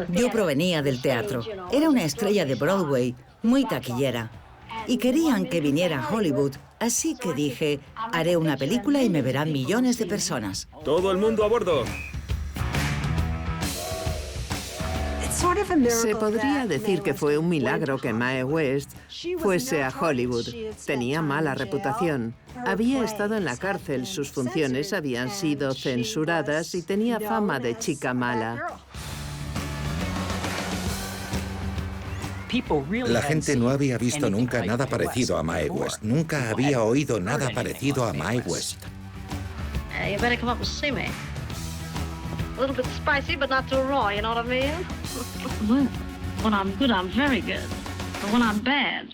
Yo provenía del teatro. Era una estrella de Broadway, muy taquillera. Y querían que viniera a Hollywood, así que dije, haré una película y me verán millones de personas. ¡Todo el mundo a bordo! Se podría decir que fue un milagro que Mae West fuese a Hollywood. Tenía mala reputación. Había estado en la cárcel, sus funciones habían sido censuradas y tenía fama de chica mala. La gente no había visto nunca nada parecido a Mae West. Nunca había oído nada parecido a Mae West. A little bit spicy, but not too raw, you know what I mean? Look, when I'm good, I'm very good. But when I'm bad,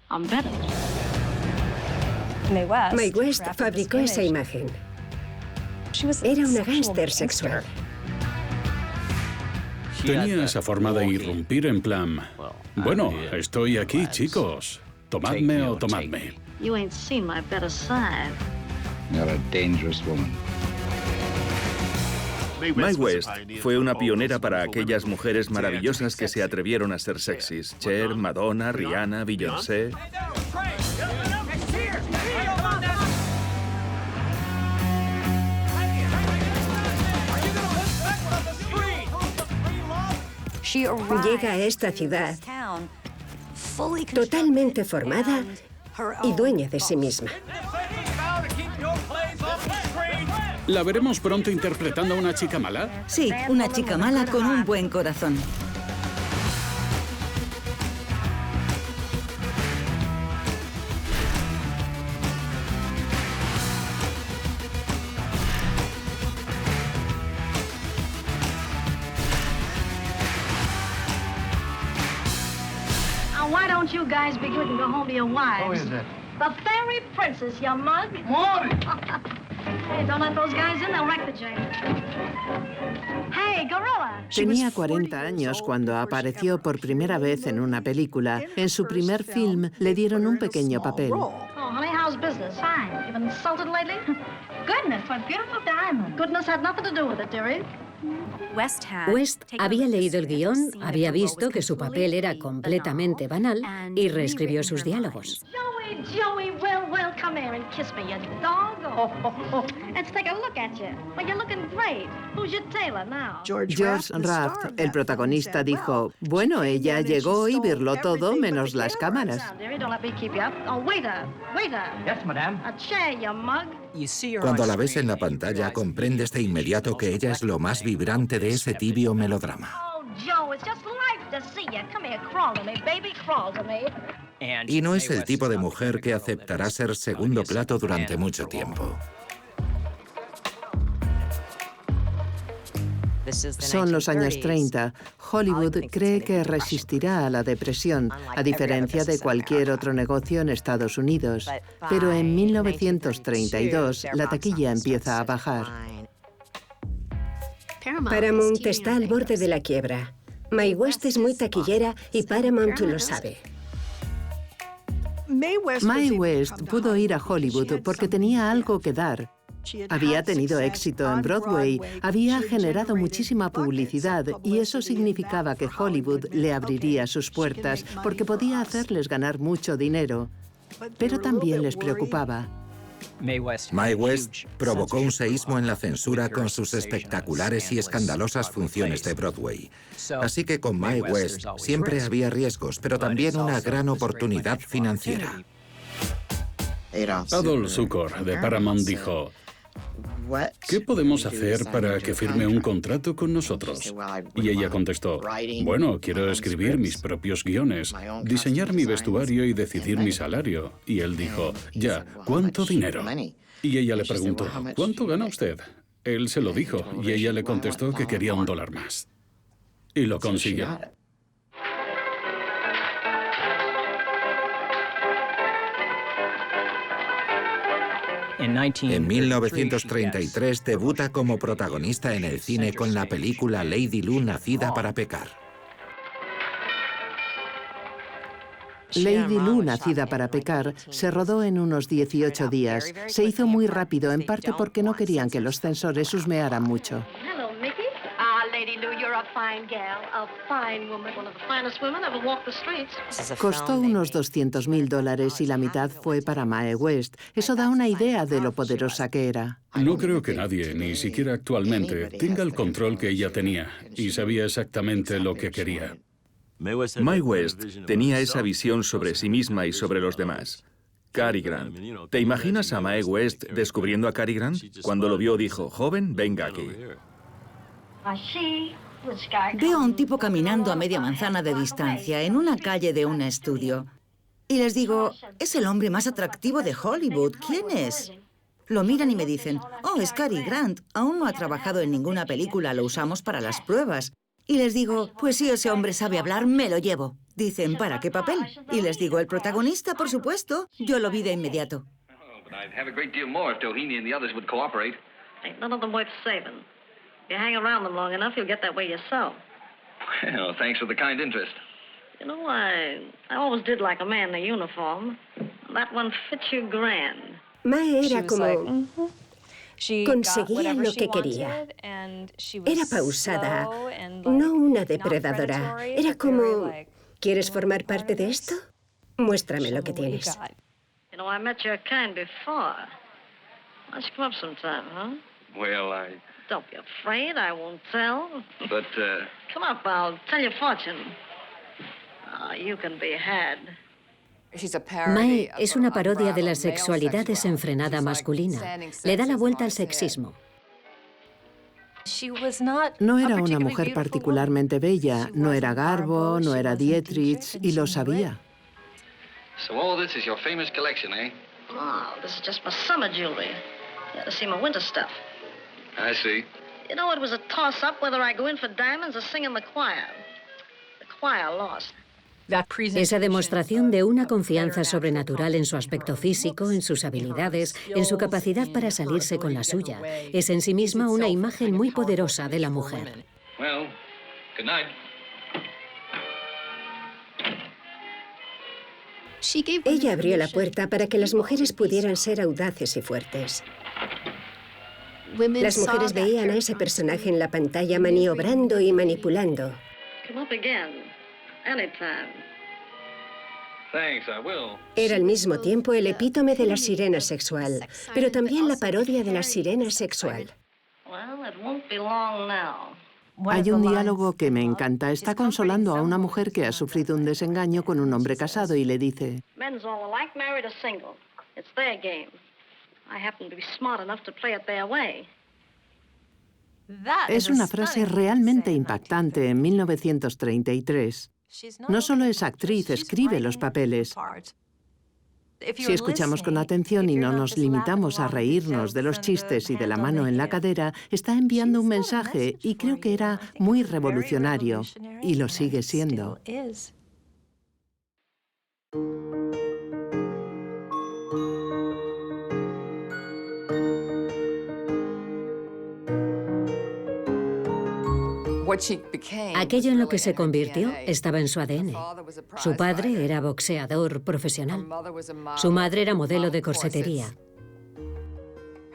I'm better. Mae West fabricó esa imagen. Era una gángster sexual. Tenía esa forma de irrumpir en plan, bueno, estoy aquí, chicos. Tomadme o tomadme. You ain't seen my better side. You're a dangerous woman. Mae West fue una pionera para aquellas mujeres maravillosas que se atrevieron a ser sexys. Cher, Madonna, Rihanna, Beyoncé. Llega a esta ciudad totalmente formada y dueña de sí misma. ¿La veremos pronto interpretando a una chica mala? Sí, una chica mala con un buen corazón. Why don't you guys be good and go home to your wives? Who is it? The fairy princess, you mug. Morty! Hey, don't let those guys in, they'll wreck the joint. Hey, Gorilla! Tenía 40 años cuando apareció por primera vez en una película. En su primer film le dieron un pequeño papel. Oh, honey, how's business? Fine. You been insulted lately? Goodness, what beautiful diamond. Goodness had nothing to do with it, dearie. West había leído el guión, había visto que su papel era completamente banal y reescribió sus diálogos. Joey, well, come here and kiss me, you dog. Let's take a look at you. Well, you're looking great. Who's your tailor now? George Raft, el protagonista, dijo, bueno, ella llegó y virló todo menos las cámaras. Don't let me keep you up. Oh, waiter. Yes, madame. A chair, you mug. Cuando la ves en la pantalla, comprendes de inmediato que ella es lo más vibrante de ese tibio melodrama. Oh, Joe, it's just life to see you. Come here, crawl to me, baby, crawl to me. Y no es el tipo de mujer que aceptará ser segundo plato durante mucho tiempo. Son los años 30. Hollywood cree que resistirá a la depresión, a diferencia de cualquier otro negocio en Estados Unidos. Pero en 1932 la taquilla empieza a bajar. Paramount está al borde de la quiebra. Mae West es muy taquillera y Paramount lo sabe. Mae West pudo ir a Hollywood porque tenía algo que dar. Había tenido éxito en Broadway, había generado muchísima publicidad y eso significaba que Hollywood le abriría sus puertas porque podía hacerles ganar mucho dinero. Pero también les preocupaba. Mae West provocó un seísmo en la censura con sus espectaculares y escandalosas funciones de Broadway. Así que con Mae West siempre había riesgos, pero también una gran oportunidad financiera. Adolph Zukor, de Paramount, dijo, ¿qué podemos hacer para que firme un contrato con nosotros? Y ella contestó, bueno, quiero escribir mis propios guiones, diseñar mi vestuario y decidir mi salario. Y él dijo, ya, ¿cuánto dinero? Y ella le preguntó, ¿cuánto gana usted? Él se lo dijo y ella le contestó que quería $1 más. Y lo consiguió. En 1933 debuta como protagonista en el cine con la película Lady Lu, nacida para pecar. Lady Lu, nacida para pecar, se rodó en unos 18 días. Se hizo muy rápido, en parte porque no querían que los censores husmearan mucho. Hello, Mickey. lady, Lou. You're a fine gal, a fine woman, one of the finest women ever walked the streets. Costó unos $200.000 y la mitad fue para Mae West. Eso da una idea de lo poderosa que era. No creo que nadie, ni siquiera actualmente, tenga el control que ella tenía y sabía exactamente lo que quería. Mae West tenía esa visión sobre sí misma y sobre los demás. Cary Grant. ¿Te imaginas a Mae West descubriendo a Cary Grant? Cuando lo vio dijo, joven, venga aquí. Veo a un tipo caminando a media manzana de distancia en una calle de un estudio. Y les digo, es el hombre más atractivo de Hollywood. ¿Quién es? Lo miran y me dicen, oh, es Cary Grant. Aún no ha trabajado en ninguna película, lo usamos para las pruebas. Y les digo, pues si ese hombre sabe hablar, me lo llevo. Dicen, ¿para qué papel? Y les digo, el protagonista, por supuesto. Yo lo vi de inmediato. Ain't none of them worth saving. If you hang around them long enough, you'll get that way yourself. Well, thanks for the kind interest. You know, I always did like a man in a uniform. That one fits you grand. Mae era como... Conseguía lo que quería. Era pausada, no una depredadora. Era como, ¿quieres formar parte de esto? Muéstrame lo que tienes. You know, I met your kind before. Why don't you come up sometime, huh? Well, Don't be afraid, I won't tell. But, Come up, I'll tell your fortune. You can be had. Mae es una parodia de la sexualidad desenfrenada masculina. Le da la vuelta al sexismo. No era una mujer particularmente bella, no era Garbo, no era Dietrich, y lo sabía. so all this is your famous collection, eh? Oh, this is just my summer jewelry. You ought to see my winter stuff. I see. You know, it was a toss-up whether I go in for diamonds or sing in the choir. The choir lost. Esa demostración de una confianza sobrenatural en su aspecto físico, en sus habilidades, en su capacidad para salirse con la suya, es en sí misma una imagen muy poderosa de la mujer. Well, good night. Ella abrió la puerta para que las mujeres pudieran ser audaces y fuertes. Las mujeres veían a ese personaje en la pantalla maniobrando y manipulando. Come up again. Anytime. Thanks, I will. Era al mismo tiempo el epítome de la sirena sexual, pero también la parodia de la sirena sexual. Well, it won't be long now. Hay un diálogo que me encanta. Está consolando a una mujer que ha sufrido un desengaño con un hombre casado y le dice: Men's all alike, married or single. It's their game. I happen to be smart enough to play it their way. Es una frase realmente impactante en 1933. No solo es actriz, escribe los papeles. Si escuchamos con atención y no nos limitamos a reírnos de los chistes y de la mano en la cadera, está enviando un mensaje y creo que era muy revolucionario y lo sigue siendo. Aquello en lo que se convirtió estaba en su ADN. Su padre era boxeador profesional. Su madre era modelo de corsetería.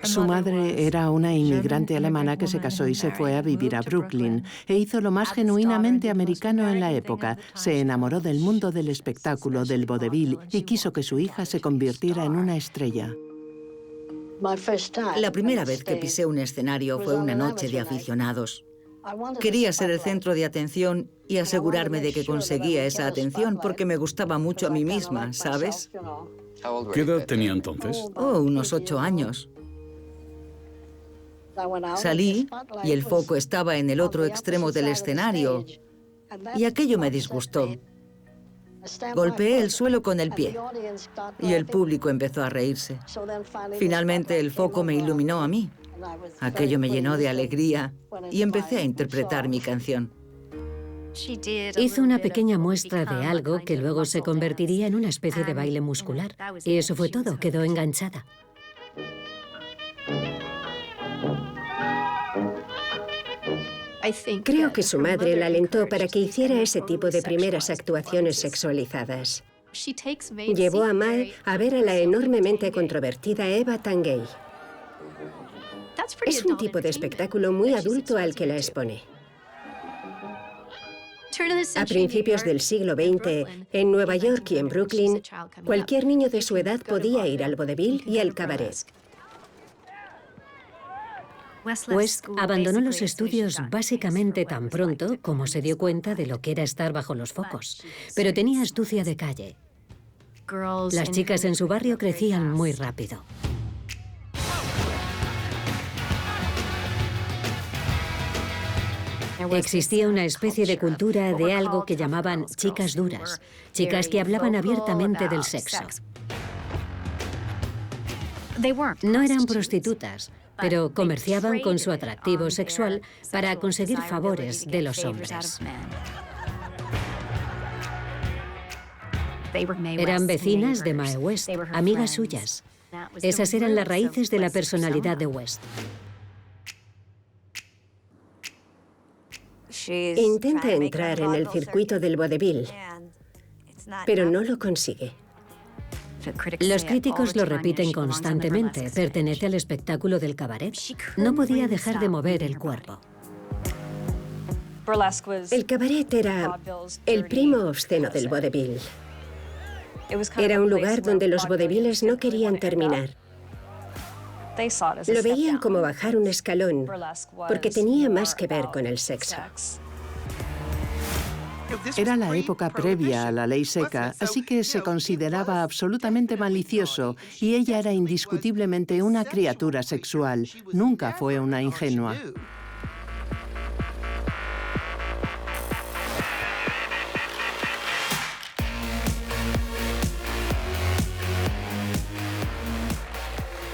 Su madre era una inmigrante alemana que se casó y se fue a vivir a Brooklyn e hizo lo más genuinamente americano en la época. Se enamoró del mundo del espectáculo, del vodevil, y quiso que su hija se convirtiera en una estrella. La primera vez que pisé un escenario fue una noche de aficionados. Quería ser el centro de atención y asegurarme de que conseguía esa atención porque me gustaba mucho a mí misma, ¿sabes? ¿Qué edad tenía entonces? Oh, unos 8 años. Salí y el foco estaba en el otro extremo del escenario y aquello me disgustó. Golpeé el suelo con el pie y el público empezó a reírse. Finalmente el foco me iluminó a mí. Aquello me llenó de alegría y empecé a interpretar mi canción. Hizo una pequeña muestra de algo que luego se convertiría en una especie de baile muscular. Y eso fue todo, quedó enganchada. Creo que su madre la alentó para que hiciera ese tipo de primeras actuaciones sexualizadas. Llevó a Mae a ver a la enormemente controvertida Eva Tangay. Es un tipo de espectáculo muy adulto al que la expone. A principios del siglo XX, en Nueva York y en Brooklyn, cualquier niño de su edad podía ir al vodevil y al cabaret. West abandonó los estudios básicamente tan pronto como se dio cuenta de lo que era estar bajo los focos, pero tenía astucia de calle. Las chicas en su barrio crecían muy rápido. Existía una especie de cultura de algo que llamaban chicas duras, chicas que hablaban abiertamente del sexo. No eran prostitutas, pero comerciaban con su atractivo sexual para conseguir favores de los hombres. Eran vecinas de Mae West, amigas suyas. Esas eran las raíces de la personalidad de West. Intenta entrar en el circuito del vodevil, pero no lo consigue. Los críticos lo repiten constantemente. Pertenece al espectáculo del cabaret. No podía dejar de mover el cuerpo. El cabaret era el primo obsceno del vodevil. Era un lugar donde los vodeviles no querían terminar. Lo veían como bajar un escalón, porque tenía más que ver con el sexo. Era la época previa a la ley seca, así que se consideraba absolutamente malicioso y ella era indiscutiblemente una criatura sexual. Nunca fue una ingenua.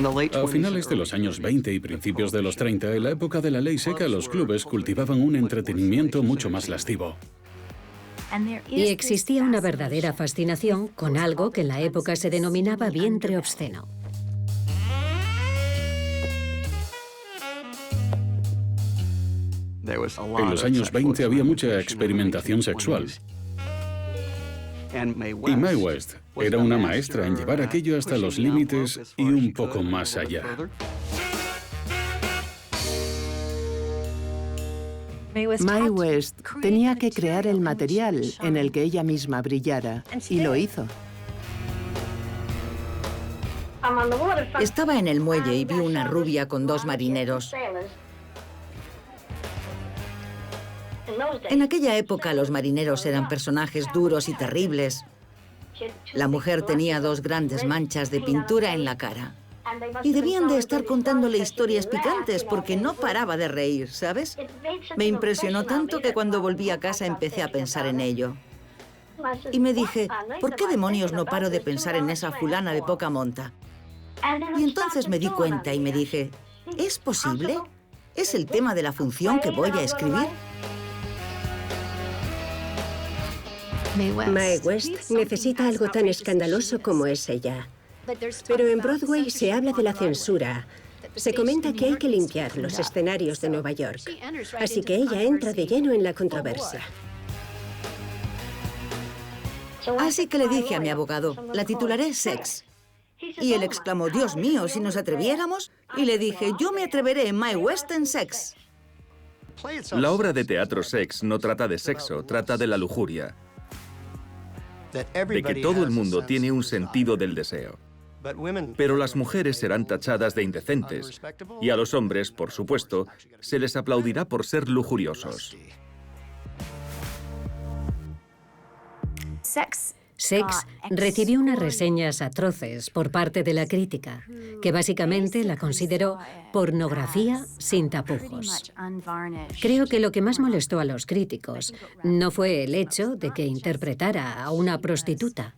A finales de los años 20 y principios de los 30, en la época de la ley seca, los clubes cultivaban un entretenimiento mucho más lascivo. Y existía una verdadera fascinación con algo que en la época se denominaba vientre obsceno. En los años 20 había mucha experimentación sexual. Y Mae West era una maestra en llevar aquello hasta los límites y un poco más allá. Mae West tenía que crear el material en el que ella misma brillara, y lo hizo. Estaba en el muelle y vi una rubia con dos marineros. En aquella época los marineros eran personajes duros y terribles. La mujer tenía dos grandes manchas de pintura en la cara. Y debían de estar contándole historias picantes porque no paraba de reír, ¿sabes? Me impresionó tanto que cuando volví a casa empecé a pensar en ello. Y me dije, ¿por qué demonios no paro de pensar en esa fulana de poca monta? Y entonces me di cuenta y me dije, ¿es posible? ¿Es el tema de la función que voy a escribir? Mae West necesita algo tan escandaloso como es ella. Pero en Broadway se habla de la censura. Se comenta que hay que limpiar los escenarios de Nueva York. Así que ella entra de lleno en la controversia. Así que le dije a mi abogado, la titularé Sex. Y él exclamó, Dios mío, si nos atreviéramos. Y le dije, yo me atreveré en Mae West en Sex. La obra de teatro Sex no trata de sexo, trata de la lujuria. De que todo el mundo tiene un sentido del deseo. Pero las mujeres serán tachadas de indecentes, y a los hombres, por supuesto, se les aplaudirá por ser lujuriosos. Sex recibió unas reseñas atroces por parte de la crítica, que básicamente la consideró pornografía sin tapujos. Creo que lo que más molestó a los críticos no fue el hecho de que interpretara a una prostituta,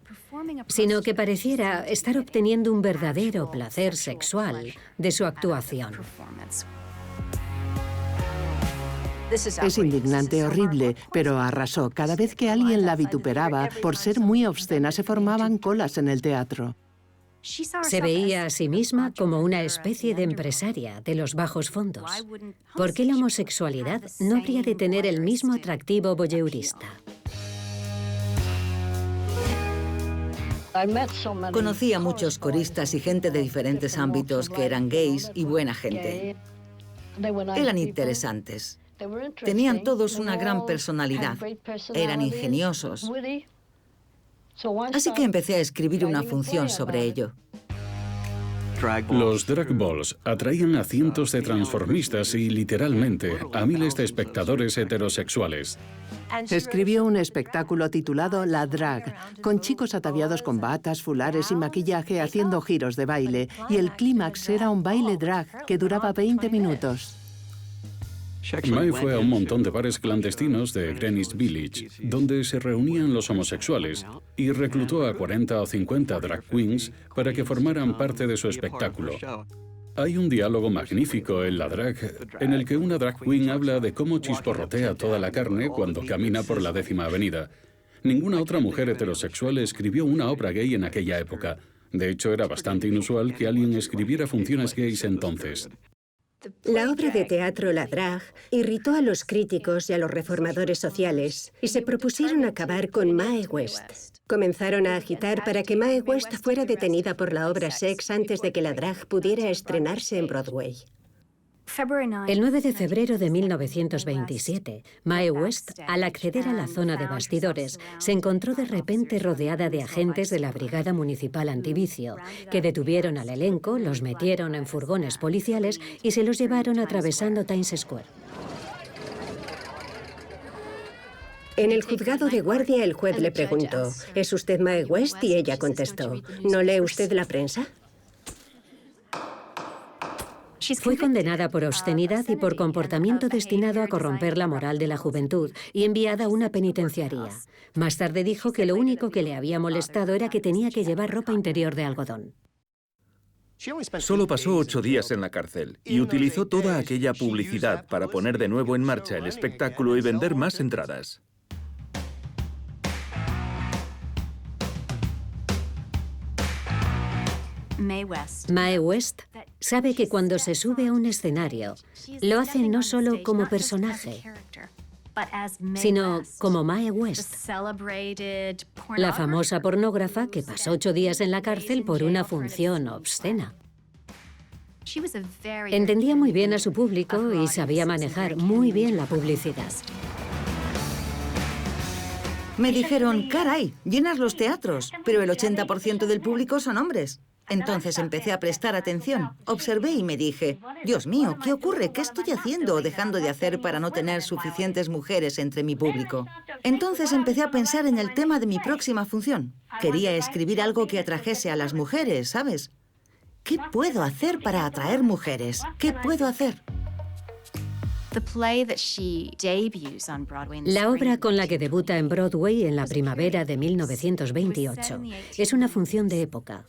sino que pareciera estar obteniendo un verdadero placer sexual de su actuación. Es indignante, horrible, pero arrasó. Cada vez que alguien la vituperaba por ser muy obscena, se formaban colas en el teatro. Se veía a sí misma como una especie de empresaria de los bajos fondos. ¿Por qué la homosexualidad no habría de tener el mismo atractivo voyeurista? Conocí a muchos coristas y gente de diferentes ámbitos que eran gays y buena gente. Eran interesantes. Tenían todos una gran personalidad. Eran ingeniosos. Así que empecé a escribir una función sobre ello. Los drag balls atraían a cientos de transformistas y, literalmente, a miles de espectadores heterosexuales. Escribió un espectáculo titulado La Drag, con chicos ataviados con batas, fulares y maquillaje haciendo giros de baile, y el clímax era un baile drag que duraba 20 minutos. Mae fue a un montón de bares clandestinos de Greenwich Village, donde se reunían los homosexuales, y reclutó a 40 o 50 drag queens para que formaran parte de su espectáculo. Hay un diálogo magnífico en la drag, en el que una drag queen habla de cómo chisporrotea toda la carne cuando camina por la 10ª Avenida. Ninguna otra mujer heterosexual escribió una obra gay en aquella época. De hecho, era bastante inusual que alguien escribiera funciones gays entonces. La obra de teatro La Drag irritó a los críticos y a los reformadores sociales y se propusieron acabar con Mae West. Comenzaron a agitar para que Mae West fuera detenida por la obra Sex antes de que La Drag pudiera estrenarse en Broadway. El 9 de febrero de 1927, Mae West, al acceder a la zona de bastidores, se encontró de repente rodeada de agentes de la Brigada Municipal Antivicio, que detuvieron al elenco, los metieron en furgones policiales y se los llevaron atravesando Times Square. En el juzgado de guardia, el juez le preguntó, ¿es usted Mae West? Y ella contestó, ¿no lee usted la prensa? Fue condenada por obscenidad y por comportamiento destinado a corromper la moral de la juventud y enviada a una penitenciaría. Más tarde dijo que lo único que le había molestado era que tenía que llevar ropa interior de algodón. Solo pasó 8 días en la cárcel y utilizó toda aquella publicidad para poner de nuevo en marcha el espectáculo y vender más entradas. Mae West sabe que cuando se sube a un escenario, lo hace no solo como personaje, sino como Mae West, la famosa pornógrafa que pasó 8 días en la cárcel por una función obscena. Entendía muy bien a su público y sabía manejar muy bien la publicidad. Me dijeron, caray, llenas los teatros, pero el 80% del público son hombres. Entonces empecé a prestar atención, observé y me dije, Dios mío, ¿qué ocurre? ¿Qué estoy haciendo o dejando de hacer para no tener suficientes mujeres entre mi público? Entonces empecé a pensar en el tema de mi próxima función. Quería escribir algo que atrajese a las mujeres, ¿sabes? ¿Qué puedo hacer para atraer mujeres? ¿Qué puedo hacer? La obra con la que debuta en Broadway en la primavera de 1928 es una función de época.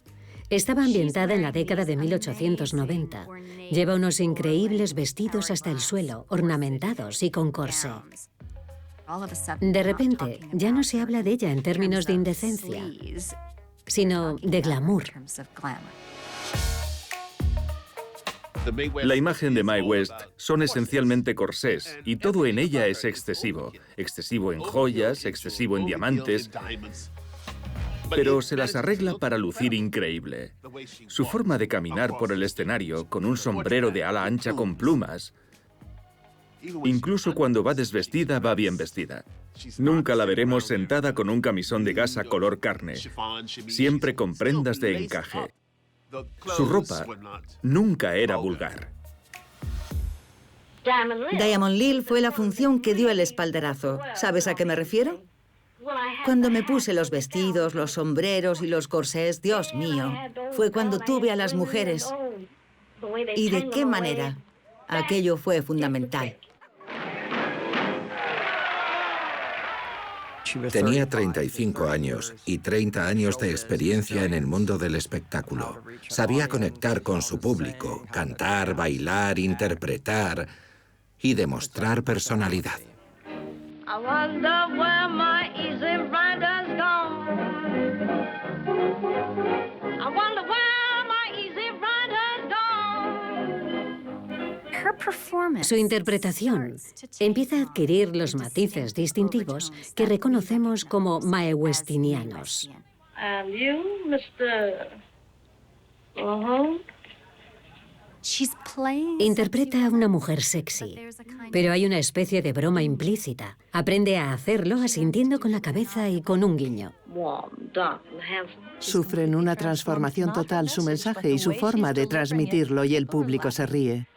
Estaba ambientada en la década de 1890. Lleva unos increíbles vestidos hasta el suelo, ornamentados y con corsé. De repente, ya no se habla de ella en términos de indecencia, sino de glamour. La imagen de Mae West son esencialmente corsés y todo en ella es excesivo. Excesivo en joyas, excesivo en diamantes, pero se las arregla para lucir increíble. Su forma de caminar por el escenario con un sombrero de ala ancha con plumas, incluso cuando va desvestida, va bien vestida. Nunca la veremos sentada con un camisón de gasa color carne, siempre con prendas de encaje. Su ropa nunca era vulgar. Diamond Lil fue la función que dio el espaldarazo. ¿Sabes a qué me refiero? Cuando me puse los vestidos, los sombreros y los corsés, Dios mío, fue cuando tuve a las mujeres. ¿Y de qué manera? Aquello fue fundamental. Tenía 35 años y 30 años de experiencia en el mundo del espectáculo. Sabía conectar con su público, cantar, bailar, interpretar y demostrar personalidad. I wonder where my easy rider's gone. I wonder where my easy rider's gone. Su interpretación empieza a adquirir los matices distintivos que reconocemos como maewestinianos. And you, Mr. Interpreta a una mujer sexy, pero hay una especie de broma implícita. Aprende a hacerlo asintiendo con la cabeza y con un guiño. Sufren una transformación total su mensaje y su forma de transmitirlo, y el público se ríe.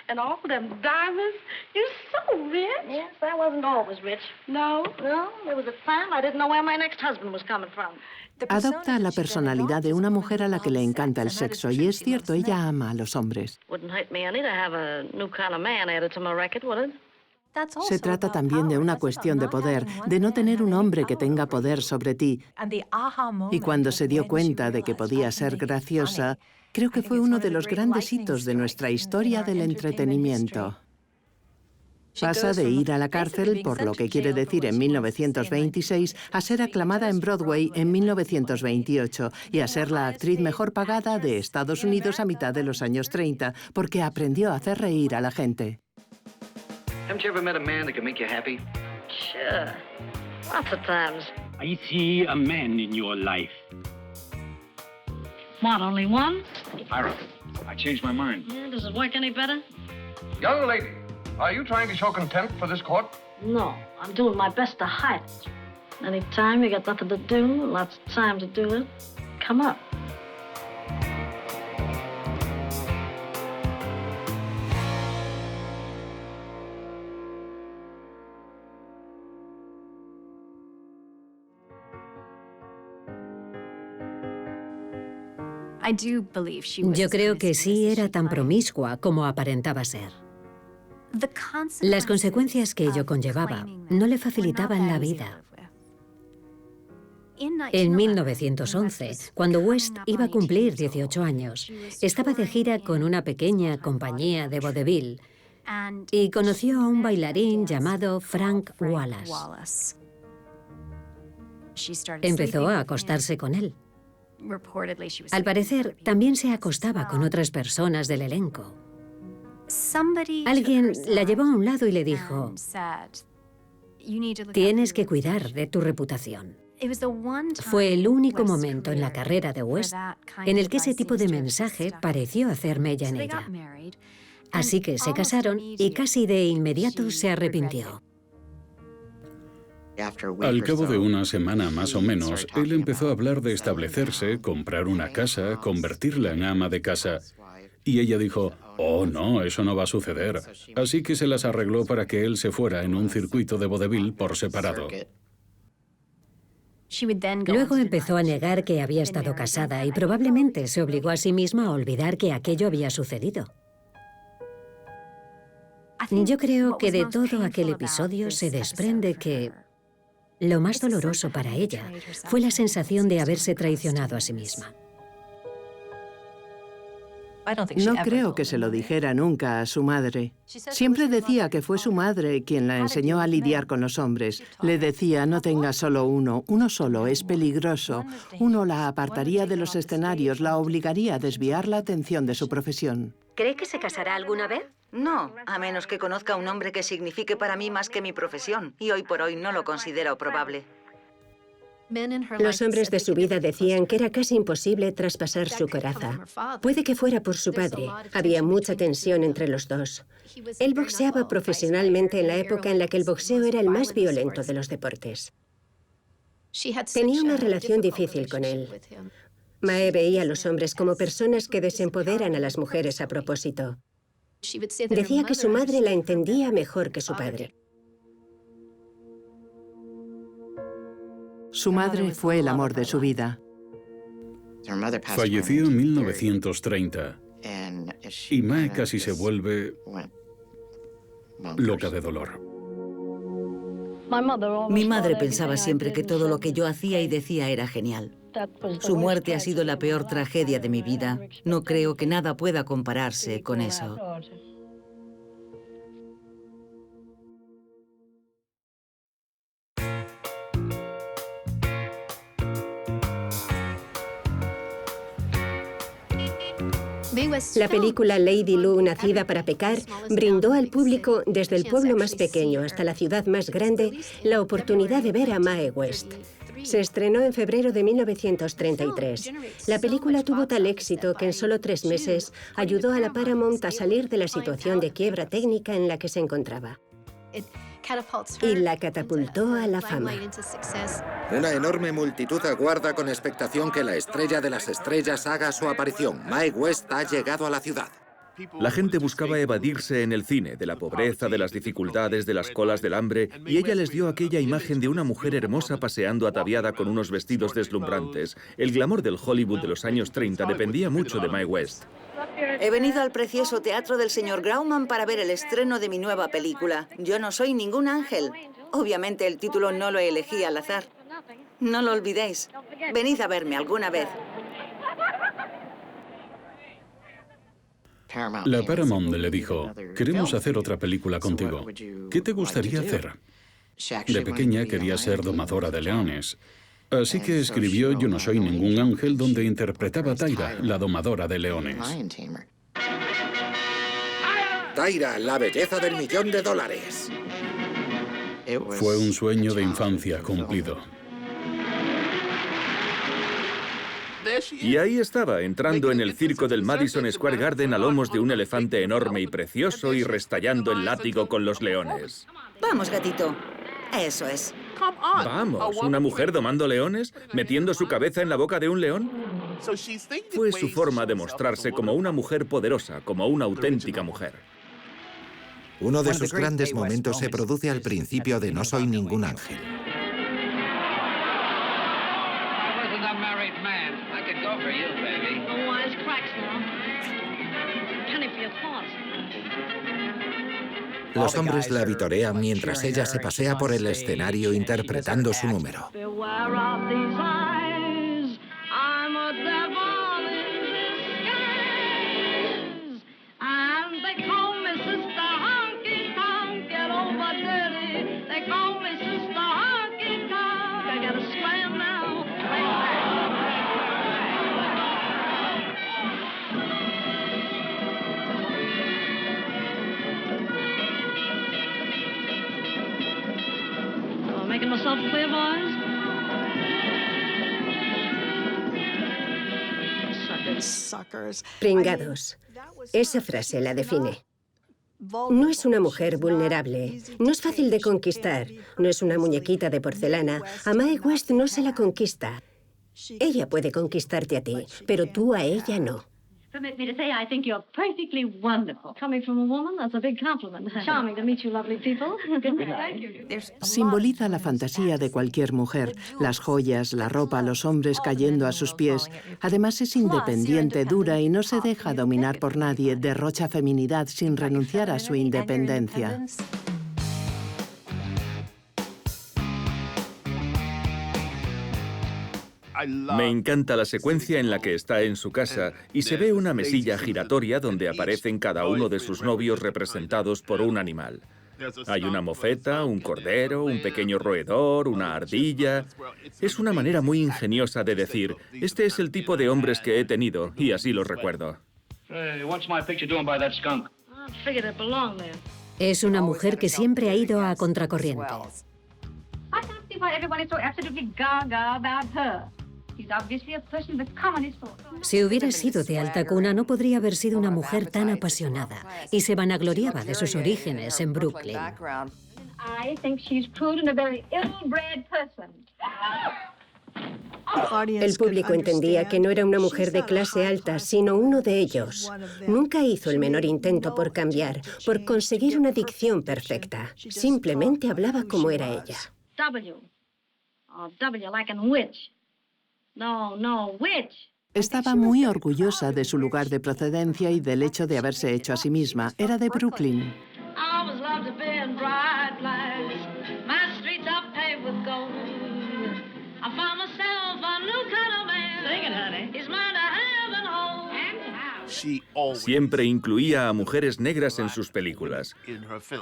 And all them diamonds. You're so rich. Yes, I wasn't always rich. No? No, there was a time I didn't know where my next husband was coming from. Adopta la personalidad de una mujer a la que le encanta el sexo, y es cierto, ella ama a los hombres. Wouldn't hurt me any to have a new kind of man added to my record, would it? Se trata también de una cuestión de poder, de no tener un hombre que tenga poder sobre ti. Y cuando se dio cuenta de que podía ser graciosa, creo que fue uno de los grandes hitos de nuestra historia del entretenimiento. Pasa de ir a la cárcel, por lo que quiere decir en 1926, a ser aclamada en Broadway en 1928 y a ser la actriz mejor pagada de Estados Unidos a mitad de los años 30, porque aprendió a hacer reír a la gente. Haven't you ever met a man that can make you happy? Sure. Lots of times. I see a man in your life. What, only one? Ira, I changed my mind. Yeah, does it work any better? Young lady, are you trying to show contempt for this court? No, I'm doing my best to hide it. Anytime you got nothing to do, lots of time to do it, come up. Yo creo que sí era tan promiscua como aparentaba ser. Las consecuencias que ello conllevaba no le facilitaban la vida. En 1911, cuando West iba a cumplir 18 años, estaba de gira con una pequeña compañía de vodevil y conoció a un bailarín llamado Frank Wallace. Empezó a acostarse con él. Al parecer, también se acostaba con otras personas del elenco. Alguien la llevó a un lado y le dijo: tienes que cuidar de tu reputación. Fue el único momento en la carrera de West en el que ese tipo de mensaje pareció hacer mella en ella. Así que se casaron y casi de inmediato se arrepintió. Al cabo de una semana más o menos, él empezó a hablar de establecerse, comprar una casa, convertirla en ama de casa. Y ella dijo: oh, no, eso no va a suceder. Así que se las arregló para que él se fuera en un circuito de vodevil por separado. Luego empezó a negar que había estado casada y probablemente se obligó a sí misma a olvidar que aquello había sucedido. Yo creo que de todo aquel episodio se desprende que lo más doloroso para ella fue la sensación de haberse traicionado a sí misma. No creo que se lo dijera nunca a su madre. Siempre decía que fue su madre quien la enseñó a lidiar con los hombres. Le decía: no tenga solo uno solo es peligroso. Uno la apartaría de los escenarios, la obligaría a desviar la atención de su profesión. ¿Cree que se casará alguna vez? No, a menos que conozca a un hombre que signifique para mí más que mi profesión, y hoy por hoy no lo considero probable. Los hombres de su vida decían que era casi imposible traspasar su coraza. Puede que fuera por su padre. Había mucha tensión entre los dos. Él boxeaba profesionalmente en la época en la que el boxeo era el más violento de los deportes. Tenía una relación difícil con él. Mae veía a los hombres como personas que desempoderan a las mujeres a propósito. Decía que su madre la entendía mejor que su padre. Su madre fue el amor de su vida. Falleció en 1930 y Mae casi se vuelve loca de dolor. Mi madre pensaba siempre que todo lo que yo hacía y decía era genial. Su muerte ha sido la peor tragedia de mi vida. No creo que nada pueda compararse con eso. La película Lady Lu, Nacida para pecar, brindó al público, desde el pueblo más pequeño hasta la ciudad más grande, la oportunidad de ver a Mae West. Se estrenó en febrero de 1933. La película tuvo tal éxito que en solo 3 meses ayudó a la Paramount a salir de la situación de quiebra técnica en la que se encontraba. Y la catapultó a la fama. Una enorme multitud aguarda con expectación que la estrella de las estrellas haga su aparición. Mae West ha llegado a la ciudad. La gente buscaba evadirse en el cine, de la pobreza, de las dificultades, de las colas del hambre, y ella les dio aquella imagen de una mujer hermosa paseando ataviada con unos vestidos deslumbrantes. El glamour del Hollywood de los años 30 dependía mucho de Mae West. He venido al precioso teatro del señor Grauman para ver el estreno de mi nueva película. Yo no soy ningún ángel. Obviamente el título no lo elegí al azar. No lo olvidéis. Venid a verme alguna vez. La Paramount le dijo, queremos hacer otra película contigo. ¿Qué te gustaría hacer? De pequeña quería ser domadora de leones. Así que escribió Yo no soy ningún ángel, donde interpretaba a Tyra, la domadora de leones. Tyra, la belleza del $1.000.000. Fue un sueño de infancia cumplido. Y ahí estaba, entrando en el circo del Madison Square Garden a lomos de un elefante enorme y precioso y restallando el látigo con los leones. Vamos, gatito. Eso es. Vamos, ¿una mujer domando leones? ¿Metiendo su cabeza en la boca de un león? Fue su forma de mostrarse como una mujer poderosa, como una auténtica mujer. Uno de sus grandes momentos se produce al principio de No soy ningún ángel. Los hombres la vitorean mientras ella se pasea por el escenario interpretando su número. Making myself clear, boys? Pringados. Esa frase la define. No es una mujer vulnerable, no es fácil de conquistar, no es una muñequita de porcelana. A Mae West no se la conquista. Ella puede conquistarte a ti, pero tú a ella no. Permit me to say, I think you're perfectly wonderful. Coming from a woman, that's a big compliment. Charming to meet you lovely people. Thank you. Simboliza la fantasía de cualquier mujer, las joyas, la ropa, los hombres cayendo a sus pies. Además es independiente, dura y no se deja dominar por nadie, derrocha feminidad sin renunciar a su independencia. Me encanta la secuencia en la que está en su casa y se ve una mesilla giratoria donde aparecen cada uno de sus novios representados por un animal. Hay una mofeta, un cordero, un pequeño roedor, una ardilla. Es una manera muy ingeniosa de decir, este es el tipo de hombres que he tenido y así los recuerdo. Es una mujer que siempre ha ido a contracorriente. Si hubiera sido de alta cuna, no podría haber sido una mujer tan apasionada y se vanagloriaba de sus orígenes en Brooklyn. El público entendía que no era una mujer de clase alta, sino uno de ellos. Nunca hizo el menor intento por cambiar, por conseguir una dicción perfecta. Simplemente hablaba como era ella. Estaba muy orgullosa de su lugar de procedencia y del hecho de haberse hecho a sí misma. Era de Brooklyn. Siempre incluía a mujeres negras en sus películas.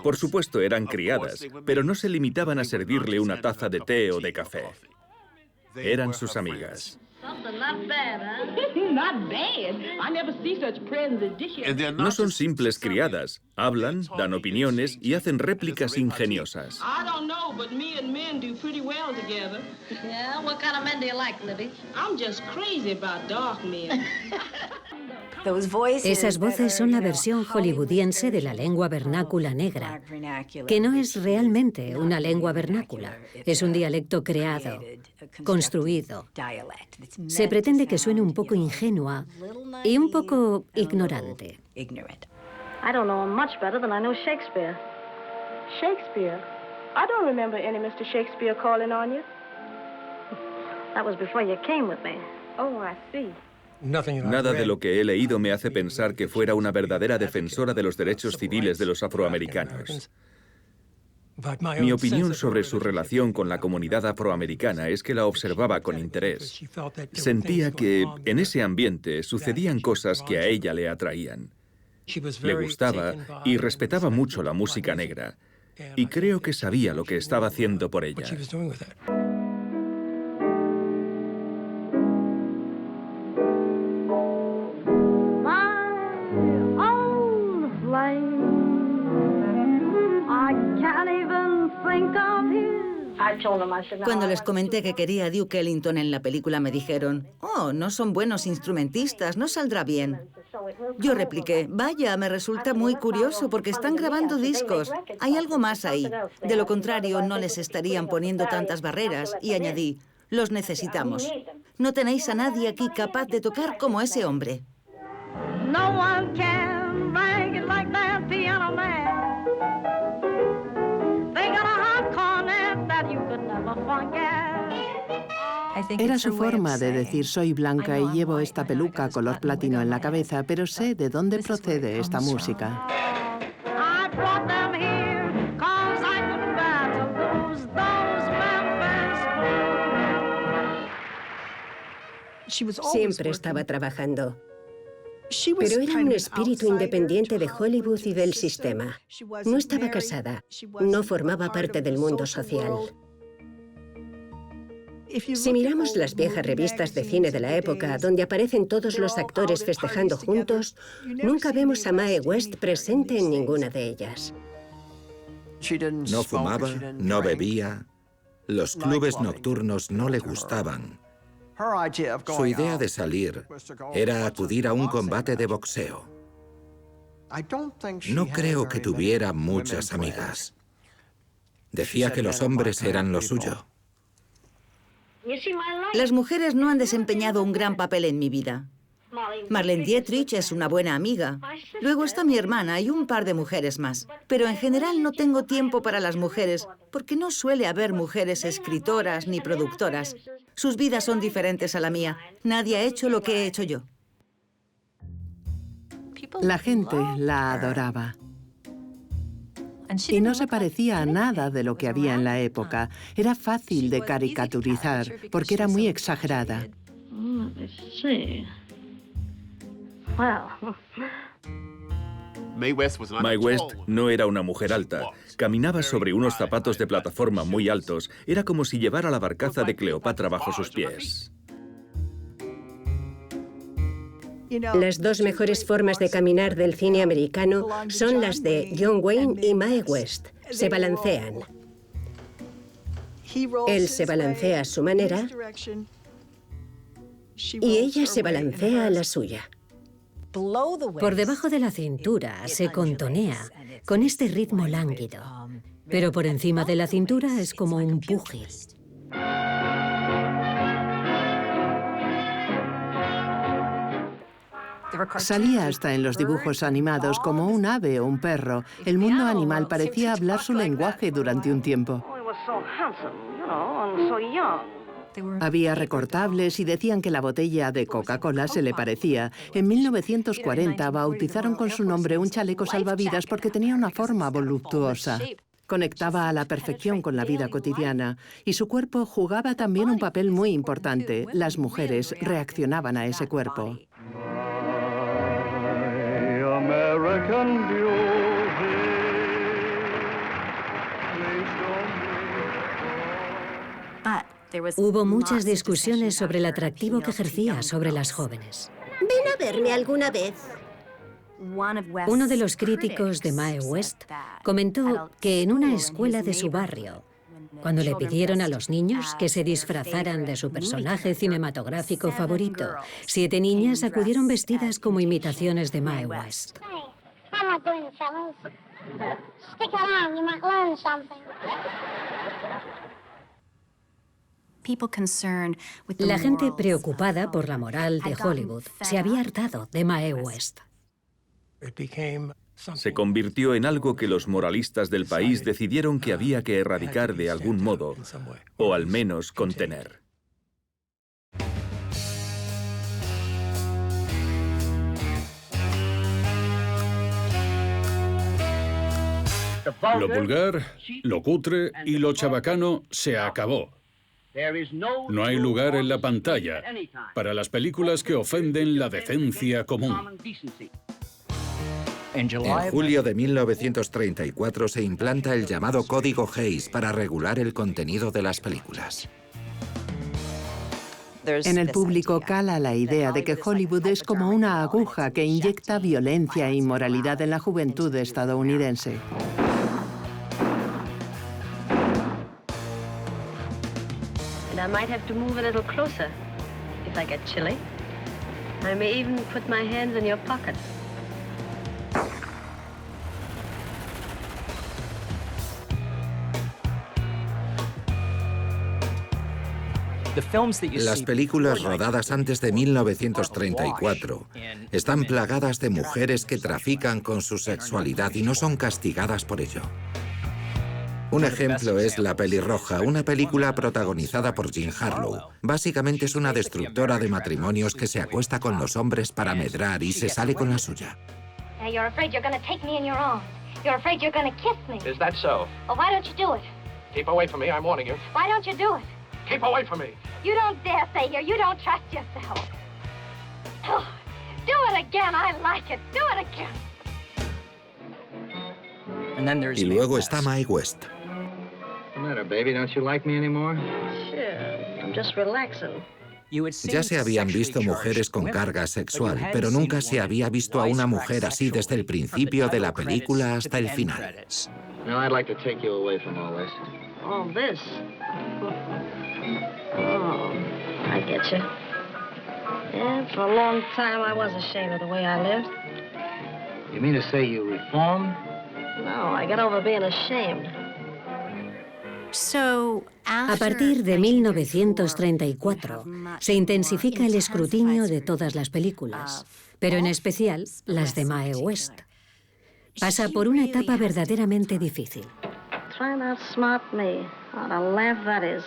Por supuesto, eran criadas, pero no se limitaban a servirle una taza de té o de café. Eran sus amigas. No son simples criadas. Hablan, dan opiniones y hacen réplicas ingeniosas. Esas voces son la versión hollywoodiense de la lengua vernácula negra, que no es realmente una lengua vernácula, es un dialecto creado, construido. Se pretende que suene un poco ingenua y un poco ignorante. I don't know him much better than I know Shakespeare. Shakespeare? I don't remember any Mr. Shakespeare calling on you. That was before you came with me. Oh, I see. Nada de lo que he leído me hace pensar que fuera una verdadera defensora de los derechos civiles de los afroamericanos. Mi opinión sobre su relación con la comunidad afroamericana es que la observaba con interés. Sentía que en ese ambiente sucedían cosas que a ella le atraían. Le gustaba y respetaba mucho la música negra, y creo que sabía lo que estaba haciendo por ella. Cuando les comenté que quería a Duke Ellington en la película, me dijeron, «Oh, no son buenos instrumentistas, no saldrá bien». Yo repliqué, «Vaya, me resulta muy curioso porque están grabando discos. Hay algo más ahí. De lo contrario, no les estarían poniendo tantas barreras». Y añadí, «Los necesitamos. No tenéis a nadie aquí capaz de tocar como ese hombre». No one can bang it like that piano man. Era su forma de decir soy blanca y llevo esta peluca color platino en la cabeza, pero sé de dónde procede esta música. Siempre estaba trabajando. Pero era un espíritu independiente de Hollywood y del sistema. No estaba casada, no formaba parte del mundo social. Si miramos las viejas revistas de cine de la época, donde aparecen todos los actores festejando juntos, nunca vemos a Mae West presente en ninguna de ellas. No fumaba, no bebía, los clubes nocturnos no le gustaban. Su idea de salir era acudir a un combate de boxeo. No creo que tuviera muchas amigas. Decía que los hombres eran lo suyo. Las mujeres no han desempeñado un gran papel en mi vida. Marlene Dietrich es una buena amiga. Luego está mi hermana y un par de mujeres más. Pero en general no tengo tiempo para las mujeres, porque no suele haber mujeres escritoras ni productoras. Sus vidas son diferentes a la mía. Nadie ha hecho lo que he hecho yo. La gente la adoraba. Y no se parecía a nada de lo que había en la época. Era fácil de caricaturizar, porque era muy exagerada. Mae West no era una mujer alta. Caminaba sobre unos zapatos de plataforma muy altos. Era como si llevara la barcaza de Cleopatra bajo sus pies. Las dos mejores formas de caminar del cine americano son las de John Wayne y Mae West. Se balancean. Él se balancea a su manera y ella se balancea a la suya. Por debajo de la cintura se contonea con este ritmo lánguido, pero por encima de la cintura es como un púgil. Salía hasta en los dibujos animados como un ave o un perro. El mundo animal parecía hablar su lenguaje durante un tiempo. Había recortables y decían que la botella de Coca-Cola se le parecía. En 1940 bautizaron con su nombre un chaleco salvavidas porque tenía una forma voluptuosa. Conectaba a la perfección con la vida cotidiana y su cuerpo jugaba también un papel muy importante. Las mujeres reaccionaban a ese cuerpo. Hubo muchas discusiones sobre el atractivo que ejercía sobre las jóvenes. Ven a verme alguna vez. Uno de los críticos de Mae West comentó que en una escuela de su barrio, cuando le pidieron a los niños que se disfrazaran de su personaje cinematográfico favorito, 7 niñas acudieron vestidas como imitaciones de Mae West. La gente preocupada por la moral de Hollywood se había hartado de Mae West. Se convirtió en algo que los moralistas del país decidieron que había que erradicar de algún modo, o al menos contener. Lo vulgar, lo cutre y lo chabacano se acabó. No hay lugar en la pantalla para las películas que ofenden la decencia común. En julio de 1934 se implanta el llamado Código Hays para regular el contenido de las películas. En el público cala la idea de que Hollywood es como una aguja que inyecta violencia e inmoralidad en la juventud estadounidense. I might have to move a little closer if I get chilly. I may even put my hands in your pocket. Las películas rodadas antes de 1934 están plagadas de mujeres que trafican con su sexualidad y no son castigadas por ello. Un ejemplo es La pelirroja, una película protagonizada por Jean Harlow. Básicamente es una destructora de matrimonios que se acuesta con los hombres para medrar y se sale con la suya. You're afraid you're going to take me in your arms. You're afraid you're going to kiss me. Is that so? Well, why don't you do it? Keep away from me, I'm warning you. Why don't you do it? Keep away from me. You don't dare stay here. You don't trust yourself. Oh, do it again. I like it. Do it again. Y luego está Mae West. What's the matter, baby? Don't you like me anymore? Sure. I'm just relaxing. Ya se habían visto mujeres con carga sexual, pero nunca se había visto a una mujer así desde el principio de la película hasta el final. Now I'd like to take you away from all this. All this? Oh, I get you. Yeah, for a long time I was ashamed of the way I lived. You mean to say you reformed? No, I got over being ashamed. A partir de 1934, se intensifica el escrutinio de todas las películas, pero en especial las de Mae West. Pasa por una etapa verdaderamente difícil. Try not smart me. What a laugh that is.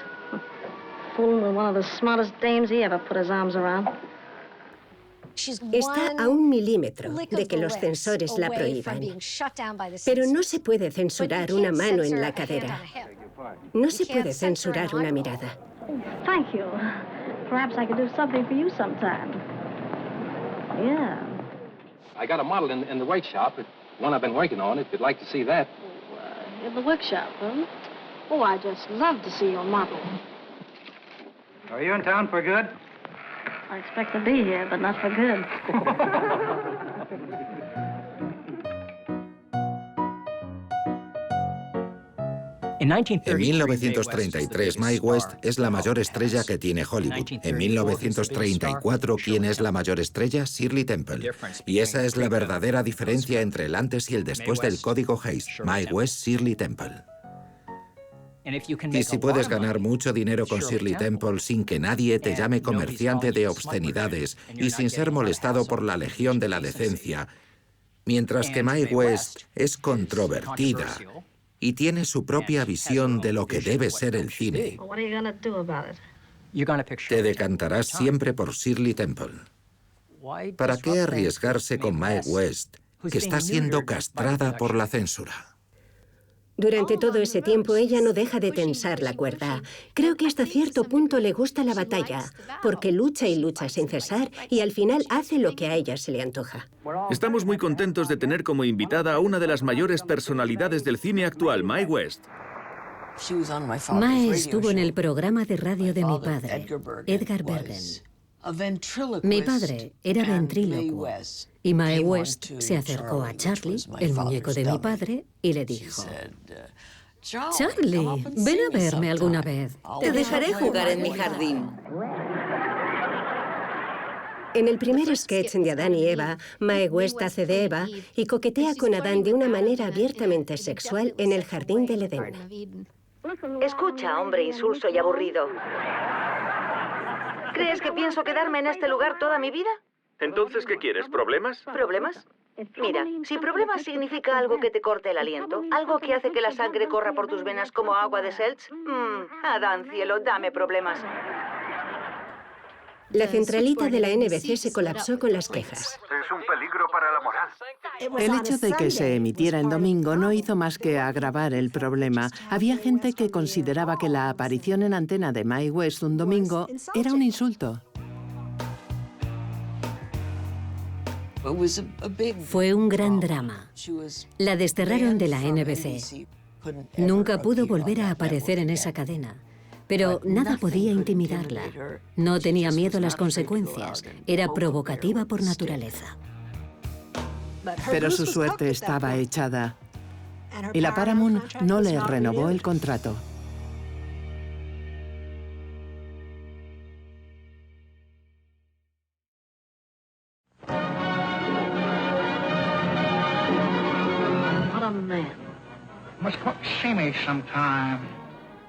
Fooling with one of the smartest dames he ever put his arms around. Está a 1 milímetro de que los censores la prohíban. Pero no se puede censurar una mano en la cadera. No se puede censurar una mirada. Thank you. Perhaps I could do something for you sometime. Yeah. I got a model in the work shop, one I've been working on, if you'd like to see that. In the workshop, huh? Oh, I just love to see your model. Are you in town for good? I expect to be here, but not for good. En 1933, Mae West es la mayor estrella que tiene Hollywood. En 1934, ¿quién es la mayor estrella? Shirley Temple. Y esa es la verdadera diferencia entre el antes y el después del Código Hays. Mae West, Shirley Temple. Y si puedes ganar mucho dinero con Shirley Temple sin que nadie te llame comerciante de obscenidades y sin ser molestado por la legión de la decencia, mientras que Mae West es controvertida y tiene su propia visión de lo que debe ser el cine, te decantarás siempre por Shirley Temple. ¿Para qué arriesgarse con Mae West, que está siendo castrada por la censura? Durante todo ese tiempo ella no deja de tensar la cuerda. Creo que hasta cierto punto le gusta la batalla, porque lucha y lucha sin cesar y al final hace lo que a ella se le antoja. Estamos muy contentos de tener como invitada a una de las mayores personalidades del cine actual, Mae West. Mae estuvo en el programa de radio de mi padre, Edgar Bergen. Mi padre era ventrílocuo y Mae West se acercó a Charlie, el muñeco de mi padre, y le dijo: Charlie, ven a verme alguna vez. Te dejaré jugar en mi jardín. En el primer sketch de Adán y Eva, Mae West hace de Eva y coquetea con Adán de una manera abiertamente sexual en el jardín del Edén. Escucha, hombre insulso y aburrido. ¿Crees que pienso quedarme en este lugar toda mi vida? Entonces, ¿qué quieres? ¿Problemas? ¿Problemas? Mira, si problemas significa algo que te corte el aliento, algo que hace que la sangre corra por tus venas como agua de Seltz, Adán, cielo, dame problemas. La centralita de la NBC se colapsó con las quejas. Es un peligro para la moral. El hecho de que se emitiera en domingo no hizo más que agravar el problema. Había gente que consideraba que la aparición en antena de Mae West un domingo era un insulto. Fue un gran drama. La desterraron de la NBC. Nunca pudo volver a aparecer en esa cadena. Pero nada podía intimidarla. No tenía miedo a las consecuencias. Era provocativa por naturaleza. Pero su suerte estaba echada. Y la Paramount no le renovó el contrato.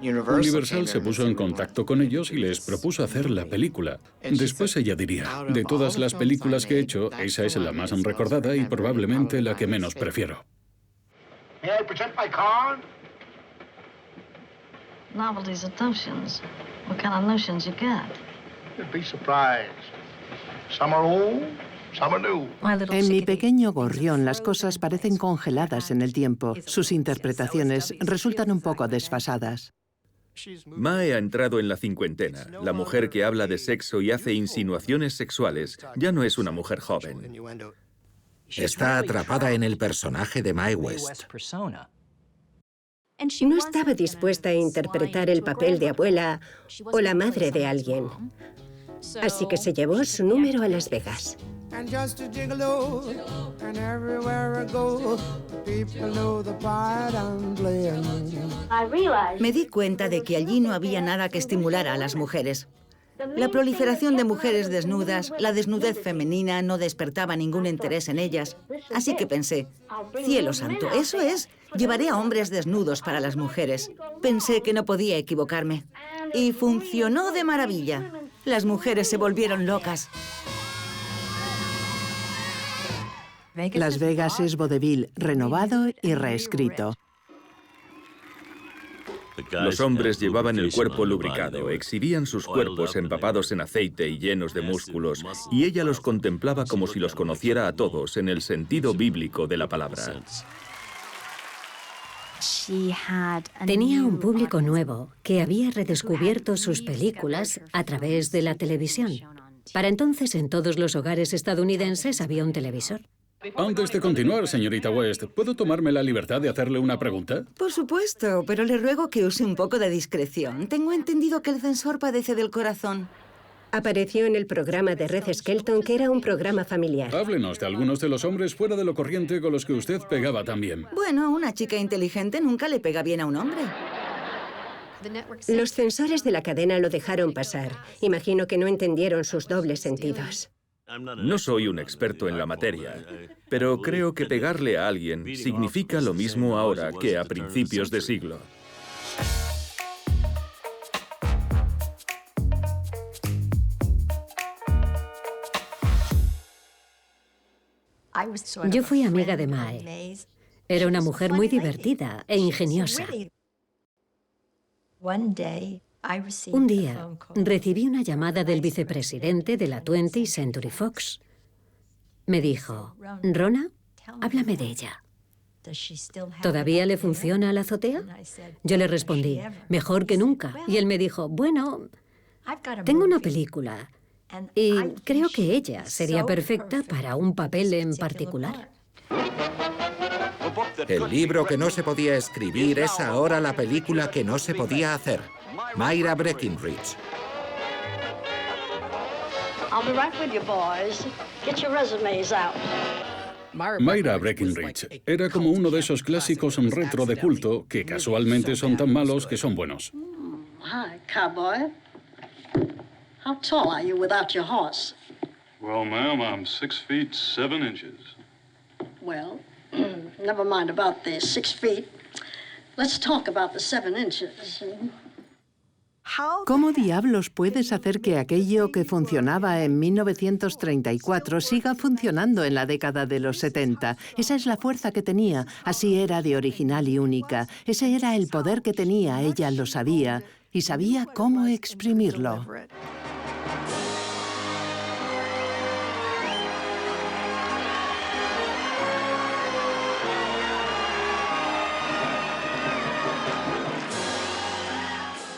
Universal se puso en contacto con ellos y les propuso hacer la película. Después ella diría: de todas las películas que he hecho, esa es la más recordada y probablemente la que menos prefiero. Novelties of notions. What kind of notions you got? You'd be surprised. Some are old, some are new. En Mi pequeño gorrión las cosas parecen congeladas en el tiempo. Sus interpretaciones resultan un poco desfasadas. Mae ha entrado en la cincuentena. La mujer que habla de sexo y hace insinuaciones sexuales ya no es una mujer joven. Está atrapada en el personaje de Mae West. No estaba dispuesta a interpretar el papel de abuela o la madre de alguien. Así que se llevó su número a Las Vegas. Me di cuenta de que allí no había nada que estimulara a las mujeres. La proliferación de mujeres desnudas, la desnudez femenina, no despertaba ningún interés en ellas. Así que pensé, cielo santo, eso es, llevaré a hombres desnudos para las mujeres. Pensé que no podía equivocarme. Y funcionó de maravilla. Las mujeres se volvieron locas. Las Vegas es vodevil renovado y reescrito. Los hombres llevaban el cuerpo lubricado, exhibían sus cuerpos empapados en aceite y llenos de músculos, y ella los contemplaba como si los conociera a todos en el sentido bíblico de la palabra. Tenía un público nuevo que había redescubierto sus películas a través de la televisión. Para entonces, en todos los hogares estadounidenses había un televisor. Antes de continuar, señorita West, ¿puedo tomarme la libertad de hacerle una pregunta? Por supuesto, pero le ruego que use un poco de discreción. Tengo entendido que el censor padece del corazón. Apareció en el programa de Red Skelton, que era un programa familiar. Háblenos de algunos de los hombres fuera de lo corriente con los que usted pegaba también. Bueno, una chica inteligente nunca le pega bien a un hombre. Los censores de la cadena lo dejaron pasar. Imagino que no entendieron sus dobles sentidos. No soy un experto en la materia, pero creo que pegarle a alguien significa lo mismo ahora que a principios de siglo. Yo fui amiga de Mae. Era una mujer muy divertida e ingeniosa. Un día recibí una llamada del vicepresidente de la 20th Century Fox. Me dijo: Rona, háblame de ella. ¿Todavía le funciona la azotea? Yo le respondí: mejor que nunca. Y él me dijo: bueno, tengo una película y creo que ella sería perfecta para un papel en particular. El libro que no se podía escribir es ahora la película que no se podía hacer. Myra Breckinridge. I'll be right with you, boys. Get your resumes out. Myra Breckinridge era como uno de esos clásicos retro de culto que casualmente son tan malos que son buenos. Hi, cowboy. How tall are you without your horse? Well, ma'am, I'm 6 feet 7 inches. Well, never mind about the 6 feet. Let's talk about the 7 inches. ¿Cómo diablos puedes hacer que aquello que funcionaba en 1934 siga funcionando en la década de los 70? Esa es la fuerza que tenía, así era de original y única. Ese era el poder que tenía, ella lo sabía, y sabía cómo exprimirlo.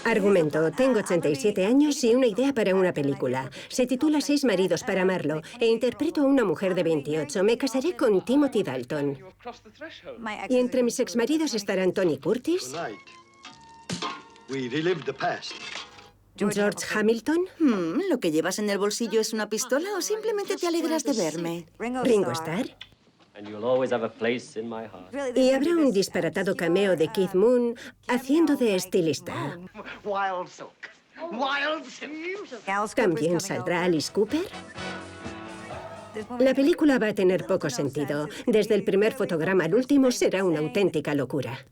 Argumento. Tengo 87 años y una idea para una película. Se titula 6 maridos para amarlo e interpreto a una mujer de 28. Me casaré con Timothy Dalton. Y entre mis exmaridos estarán Tony Curtis, George Hamilton, ¿Lo que llevas en el bolsillo es una pistola o simplemente te alegras de verme? Ringo Starr. Y habrá un disparatado cameo de Keith Moon haciendo de estilista. ¿También saldrá Alice Cooper? La película va a tener poco sentido. Desde el primer fotograma al último será una auténtica locura.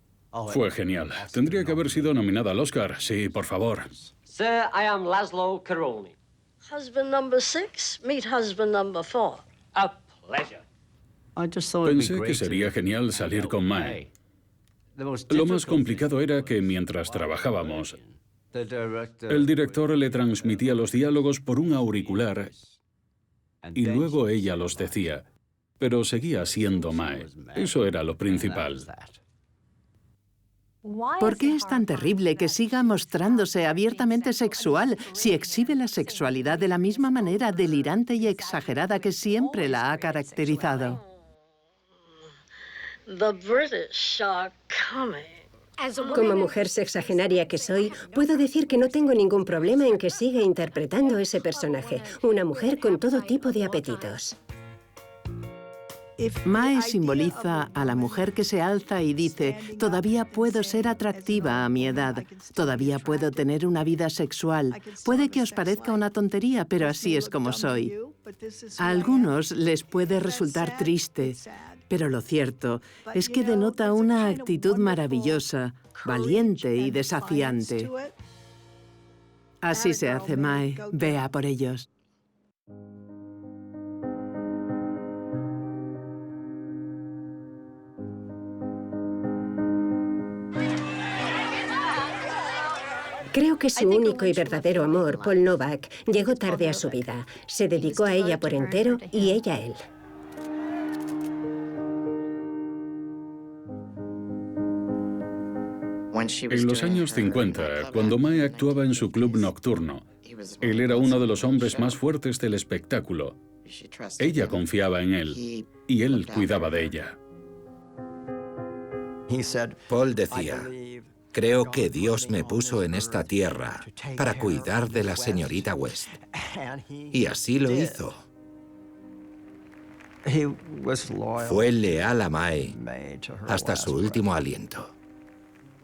Fue genial. Tendría que haber sido nominada al Oscar. Sí, por favor. Sir, I am Laszlo Caroni. Husband number 6, meet husband number 4. A pleasure. Pensé que sería genial salir con Mae. Lo más complicado era que mientras trabajábamos, el director le transmitía los diálogos por un auricular y luego ella los decía, pero seguía siendo Mae. Eso era lo principal. ¿Por qué es tan terrible que siga mostrándose abiertamente sexual si exhibe la sexualidad de la misma manera delirante y exagerada que siempre la ha caracterizado? The British are coming. Como mujer sexagenaria que soy, puedo decir que no tengo ningún problema en que siga interpretando ese personaje, una mujer con todo tipo de apetitos. Mae simboliza a la mujer que se alza y dice, todavía puedo ser atractiva a mi edad, todavía puedo tener una vida sexual. Puede que os parezca una tontería, pero así es como soy. A algunos les puede resultar triste, pero lo cierto es que denota una actitud maravillosa, valiente y desafiante. Así se hace, Mae. Vea por ellos. Creo que su único y verdadero amor, Paul Novak, llegó tarde a su vida. Se dedicó a ella por entero y ella a él. En los años 50, cuando Mae actuaba en su club nocturno, él era uno de los hombres más fuertes del espectáculo. Ella confiaba en él y él cuidaba de ella. Paul decía, creo que Dios me puso en esta tierra para cuidar de la señorita West. Y así lo hizo. Fue leal a Mae hasta su último aliento.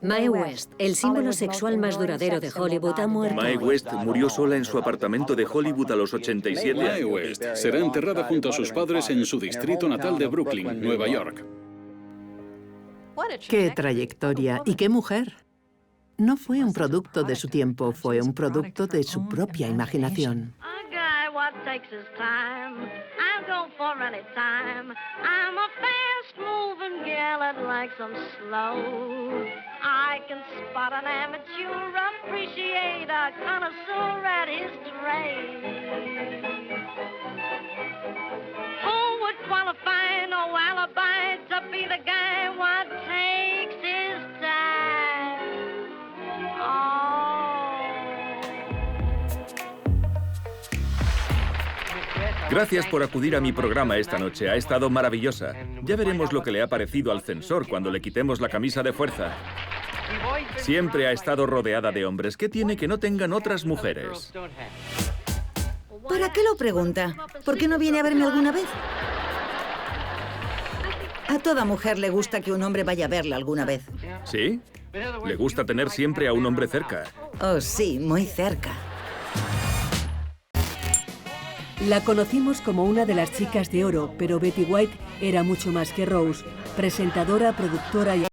Mae West, el símbolo sexual más duradero de Hollywood, ha muerto. Mae West murió sola en su apartamento de Hollywood a los 87 años. Mae West será enterrada junto a sus padres en su distrito natal de Brooklyn, Nueva York. ¡Qué trayectoria! ¿Y qué mujer? No fue un producto de su tiempo, fue un producto de su propia imaginación. I can spot an amateur, appreciate a connoisseur at his trade. Who would qualify, no alibi, to be the guy what takes his time? Oh. Gracias por acudir a mi programa esta noche. Ha estado maravillosa. Ya veremos lo que le ha parecido al censor cuando le quitemos la camisa de fuerza. Siempre ha estado rodeada de hombres. ¿Qué tiene que no tengan otras mujeres? ¿Para qué lo pregunta? ¿Por qué no viene a verme alguna vez? A toda mujer le gusta que un hombre vaya a verla alguna vez. ¿Sí? Le gusta tener siempre a un hombre cerca. Oh, sí, muy cerca. La conocimos como una de las chicas de oro, pero Betty White era mucho más que Rose, presentadora, productora y